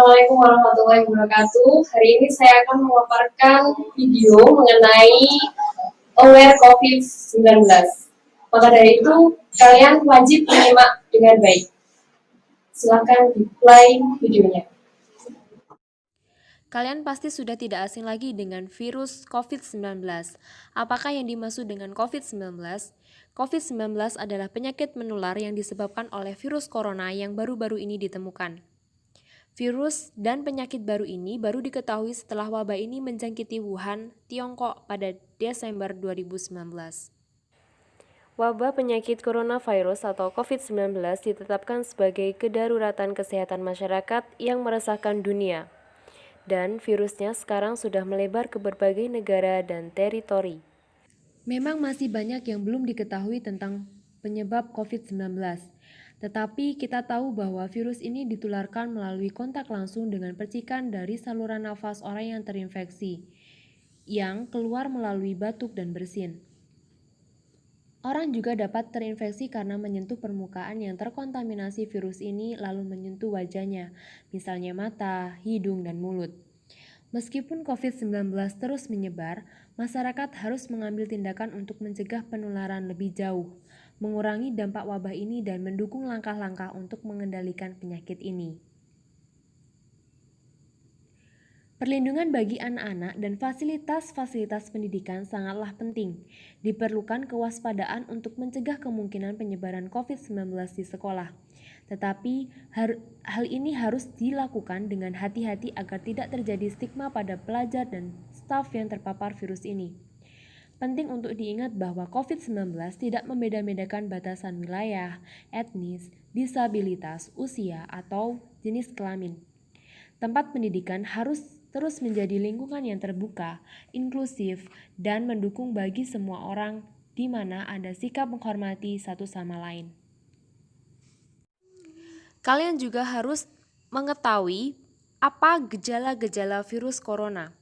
Assalamualaikum warahmatullahi wabarakatuh. Hari ini saya akan memaparkan video mengenai aware COVID-19. Maka dari itu, kalian wajib menyimak dengan baik. Silakan di-play videonya. Kalian pasti sudah tidak asing lagi dengan virus COVID-19. Apakah yang dimaksud dengan COVID-19? COVID-19 adalah penyakit menular yang disebabkan oleh virus corona yang baru-baru ini ditemukan. Virus dan penyakit baru ini baru diketahui setelah wabah ini menjangkiti Wuhan, Tiongkok pada Desember 2019. Wabah penyakit coronavirus atau COVID-19 ditetapkan sebagai kedaruratan kesehatan masyarakat yang meresahkan dunia. Dan virusnya sekarang sudah melebar ke berbagai negara dan teritori. Memang masih banyak yang belum diketahui tentang penyebab COVID-19. Tetapi kita tahu bahwa virus ini ditularkan melalui kontak langsung dengan percikan dari saluran nafas orang yang terinfeksi, yang keluar melalui batuk dan bersin. Orang juga dapat terinfeksi karena menyentuh permukaan yang terkontaminasi virus ini lalu menyentuh wajahnya, misalnya mata, hidung, dan mulut. Meskipun COVID-19 terus menyebar, masyarakat harus mengambil tindakan untuk mencegah penularan lebih jauh, mengurangi dampak wabah ini dan mendukung langkah-langkah untuk mengendalikan penyakit ini. Perlindungan bagi anak-anak dan fasilitas-fasilitas pendidikan sangatlah penting. Diperlukan kewaspadaan untuk mencegah kemungkinan penyebaran COVID-19 di sekolah. Tetapi hal ini harus dilakukan dengan hati-hati agar tidak terjadi stigma pada pelajar dan staf yang terpapar virus ini. Penting untuk diingat bahwa COVID-19 tidak membeda-bedakan batasan wilayah, etnis, disabilitas, usia, atau jenis kelamin. Tempat pendidikan harus terus menjadi lingkungan yang terbuka, inklusif, dan mendukung bagi semua orang di mana ada sikap menghormati satu sama lain. Kalian juga harus mengetahui apa gejala-gejala virus corona.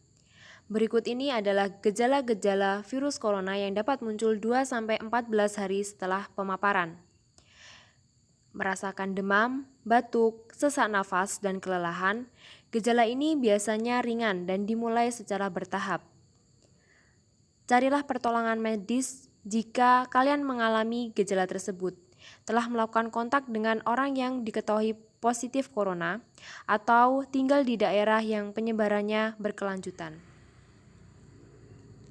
Berikut ini adalah gejala-gejala virus corona yang dapat muncul 2-14 hari setelah pemaparan. Merasakan demam, batuk, sesak nafas, dan kelelahan. Gejala ini biasanya ringan dan dimulai secara bertahap. Carilah pertolongan medis jika kalian mengalami gejala tersebut, telah melakukan kontak dengan orang yang diketahui positif corona, atau tinggal di daerah yang penyebarannya berkelanjutan.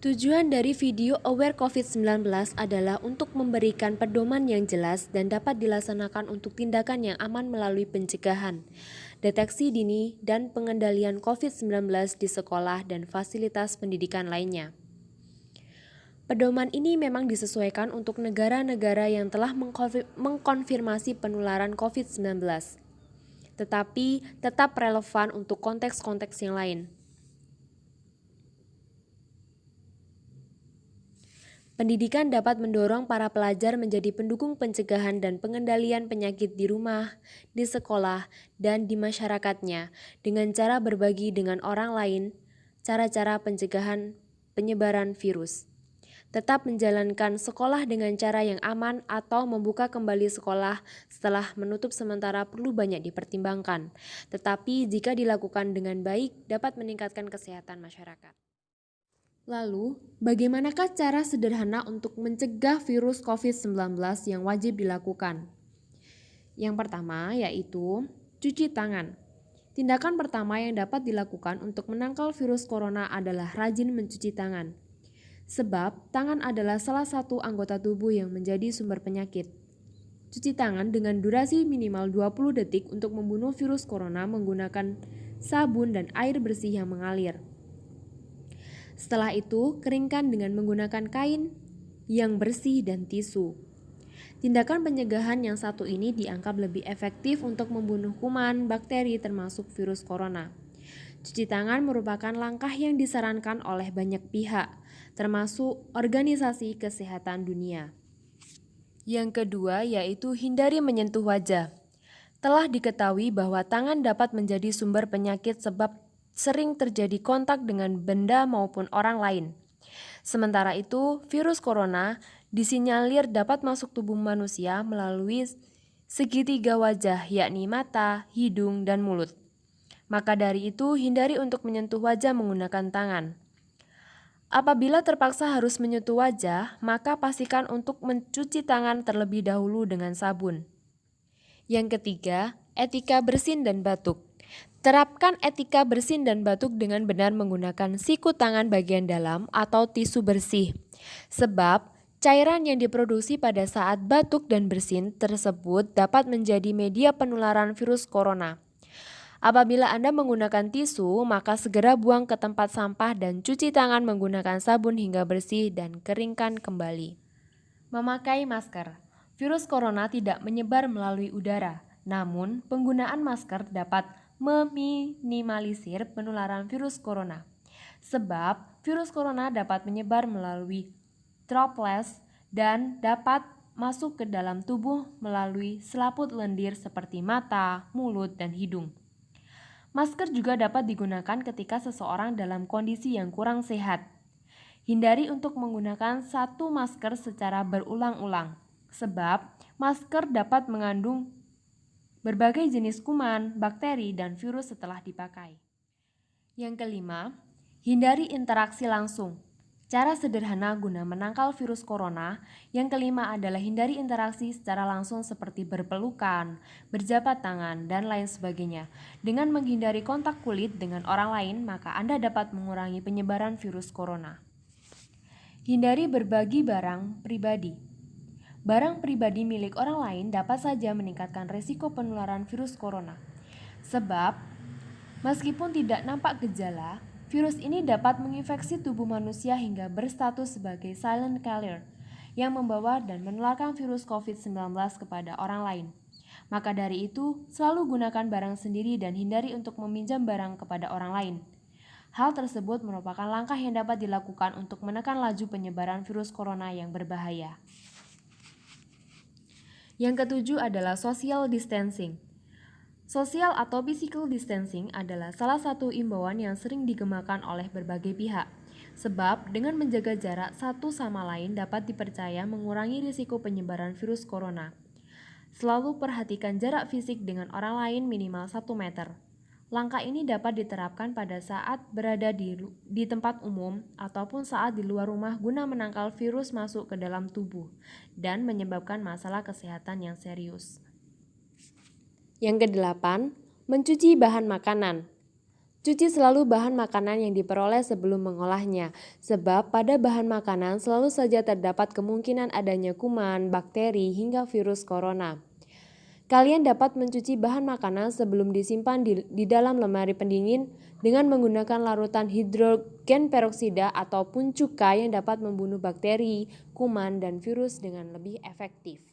Tujuan dari video Aware COVID-19 adalah untuk memberikan pedoman yang jelas dan dapat dilaksanakan untuk tindakan yang aman melalui pencegahan, deteksi dini, dan pengendalian COVID-19 di sekolah dan fasilitas pendidikan lainnya. Pedoman ini memang disesuaikan untuk negara-negara yang telah mengkonfirmasi penularan COVID-19, tetapi tetap relevan untuk konteks-konteks yang lain. Pendidikan dapat mendorong para pelajar menjadi pendukung pencegahan dan pengendalian penyakit di rumah, di sekolah, dan di masyarakatnya dengan cara berbagi dengan orang lain cara-cara pencegahan penyebaran virus. Tetap menjalankan sekolah dengan cara yang aman atau membuka kembali sekolah setelah menutup sementara perlu banyak dipertimbangkan. Tetapi jika dilakukan dengan baik dapat meningkatkan kesehatan masyarakat. Lalu, bagaimanakah cara sederhana untuk mencegah virus COVID-19 yang wajib dilakukan? Yang pertama yaitu cuci tangan. Tindakan pertama yang dapat dilakukan untuk menangkal virus corona adalah rajin mencuci tangan. Sebab, tangan adalah salah satu anggota tubuh yang menjadi sumber penyakit. Cuci tangan dengan durasi minimal 20 detik untuk membunuh virus corona menggunakan sabun dan air bersih yang mengalir. Setelah itu, keringkan dengan menggunakan kain yang bersih dan tisu. Tindakan pencegahan yang satu ini dianggap lebih efektif untuk membunuh kuman, bakteri, termasuk virus corona. Cuci tangan merupakan langkah yang disarankan oleh banyak pihak, termasuk Organisasi Kesehatan Dunia. Yang kedua yaitu hindari menyentuh wajah. Telah diketahui bahwa tangan dapat menjadi sumber penyakit sebab sering terjadi kontak dengan benda maupun orang lain. Sementara itu, virus corona disinyalir dapat masuk tubuh manusia melalui segitiga wajah, yakni mata, hidung, dan mulut. Maka dari itu, hindari untuk menyentuh wajah menggunakan tangan. Apabila terpaksa harus menyentuh wajah, maka pastikan untuk mencuci tangan terlebih dahulu dengan sabun. Yang ketiga, etika bersin dan batuk. Terapkan etika bersin dan batuk dengan benar menggunakan siku tangan bagian dalam atau tisu bersih. Sebab, cairan yang diproduksi pada saat batuk dan bersin tersebut dapat menjadi media penularan virus corona. Apabila Anda menggunakan tisu, maka segera buang ke tempat sampah dan cuci tangan menggunakan sabun hingga bersih dan keringkan kembali. Memakai masker. Virus corona tidak menyebar melalui udara, namun penggunaan masker dapat meminimalisir penularan virus corona. Sebab virus corona dapat menyebar melalui droplets dan dapat masuk ke dalam tubuh melalui selaput lendir seperti mata, mulut, dan hidung. Masker juga dapat digunakan ketika seseorang dalam kondisi yang kurang sehat. Hindari untuk menggunakan satu masker secara berulang-ulang, sebab masker dapat mengandung berbagai jenis kuman, bakteri, dan virus setelah dipakai. Yang kelima, hindari interaksi langsung. Cara sederhana guna menangkal virus corona yang kelima adalah hindari interaksi secara langsung seperti berpelukan, berjabat tangan, dan lain sebagainya. Dengan menghindari kontak kulit dengan orang lain, maka Anda dapat mengurangi penyebaran virus corona. Hindari berbagi barang pribadi. Barang pribadi milik orang lain dapat saja meningkatkan risiko penularan virus corona. Sebab, meskipun tidak nampak gejala, virus ini dapat menginfeksi tubuh manusia hingga berstatus sebagai silent killer yang membawa dan menularkan virus COVID-19 kepada orang lain. Maka dari itu, selalu gunakan barang sendiri dan hindari untuk meminjam barang kepada orang lain. Hal tersebut merupakan langkah yang dapat dilakukan untuk menekan laju penyebaran virus corona yang berbahaya. Yang ketujuh adalah social distancing. Social atau physical distancing adalah salah satu imbauan yang sering digemakan oleh berbagai pihak. Sebab dengan menjaga jarak satu sama lain dapat dipercaya mengurangi risiko penyebaran virus corona. Selalu perhatikan jarak fisik dengan orang lain minimal 1 meter. Langkah ini dapat diterapkan pada saat berada di tempat umum ataupun saat di luar rumah guna menangkal virus masuk ke dalam tubuh dan menyebabkan masalah kesehatan yang serius. Yang kedelapan, mencuci bahan makanan. Cuci selalu bahan makanan yang diperoleh sebelum mengolahnya, sebab pada bahan makanan selalu saja terdapat kemungkinan adanya kuman, bakteri, hingga virus corona. Kalian dapat mencuci bahan makanan sebelum disimpan di dalam lemari pendingin dengan menggunakan larutan hidrogen peroksida ataupun cuka yang dapat membunuh bakteri, kuman, dan virus dengan lebih efektif.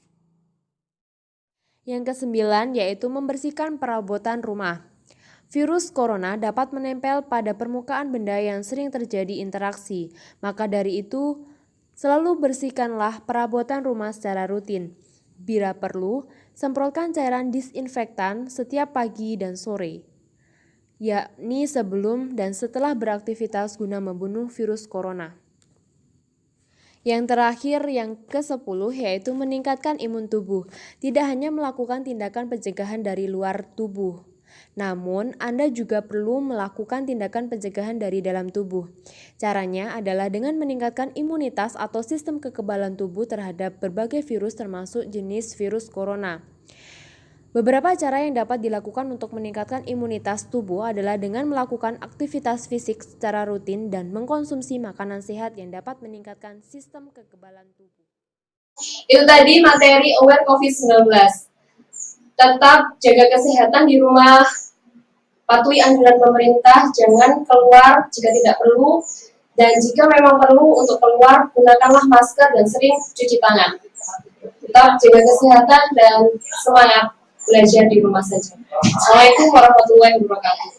Yang kesembilan yaitu membersihkan perabotan rumah. Virus corona dapat menempel pada permukaan benda yang sering terjadi interaksi. Maka dari itu, selalu bersihkanlah perabotan rumah secara rutin. Bila perlu, semprotkan cairan disinfektan setiap pagi dan sore, yakni sebelum dan setelah beraktivitas guna membunuh virus corona. Yang terakhir, yang ke-10 yaitu meningkatkan imun tubuh. Tidak hanya melakukan tindakan pencegahan dari luar tubuh, namun Anda juga perlu melakukan tindakan pencegahan dari dalam tubuh. Caranya adalah dengan meningkatkan imunitas atau sistem kekebalan tubuh terhadap berbagai virus termasuk jenis virus corona. Beberapa cara yang dapat dilakukan untuk meningkatkan imunitas tubuh adalah dengan melakukan aktivitas fisik secara rutin dan mengkonsumsi makanan sehat yang dapat meningkatkan sistem kekebalan tubuh. Itu tadi materi Aware COVID-19. Tetap jaga kesehatan di rumah, patuhi anjuran pemerintah, jangan keluar jika tidak perlu, dan jika memang perlu untuk keluar, gunakanlah masker dan sering cuci tangan. Tetap jaga kesehatan dan semangat belajar di rumah saja. Assalamualaikum warahmatullahi wabarakatuh.